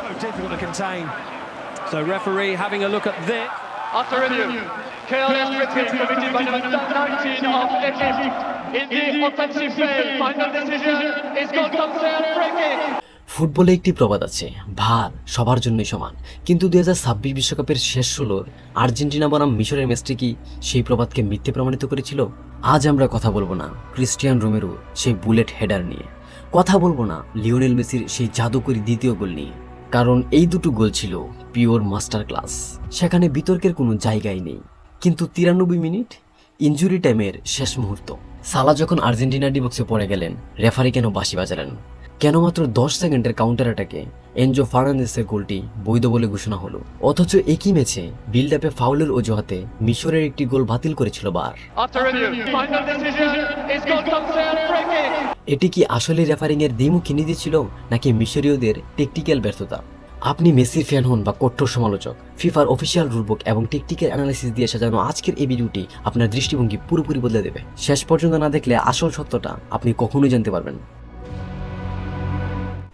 So difficult to contain. So referee having a look at this. After review, careless stripping committed by number 19 of Egypt in the offensive phase. Final decision is called Cancel free kick. ফুটবলে একটি প্রবাদ আছে, ভার সবার জন্যই সমান। কিন্তু 2026 বিশ্বকাপের শেষ 16 আর্জেন্টিনা বনাম মিশরের ম্যাচটি কি সেই প্রবাদকে মিথ্যে প্রমাণিত করেছিল? আজ আমরা কথা বলবো না ক্রিস্টিয়ান রোমেরো সেই বুলেট হেডার নিয়ে, কথা বলবো না লিওনেল মেসির সেই জাদুকরী দ্বিতীয় গোল নিয়ে, কারণ এই দুটো গোল ছিল পিওর মাস্টার ক্লাস। সেখানে বিতর্কের কোনো জায়গাই নেই। কিন্তু 93 মিনিট ইনজুরি টাইমের শেষ মুহূর্ত, সালা যখন আর্জেন্টিনার ডিবক্সে পড়ে গেলেন, রেফারি কেন বাঁশি বাজালেন? কেন মাত্র 10 সেকেন্ডের কাউন্টার অ্যাটাকে এনজো ফার্নান্দেসের গোলটি বৈধ বলে ঘোষণা হলো? অথচ একই ম্যাচে বিল্ড আপে ফাউলের অজুহাতে মিশরের একটি গোল বাতিল করেছিল বার। এটি কি আসলে রেফারিং এর দ্বিমুখী নীতি ছিল, নাকি মিশরীয়দের টেকটিক্যাল ব্যর্থতা? আপনি মেসির ফ্যান হন বা কঠোর সমালোচক, ফিফার অফিসিয়াল রুলবুক এবং টেকটিক্যাল অ্যানালাইসিস দিয়ে সাজানো আজকের এই ভিডিওটি আপনার দৃষ্টিভঙ্গি পুরোপুরি বদলে দেবে। শেষ পর্যন্ত না দেখলে আসল সত্যটা আপনি কখনোই জানতে পারবেন না।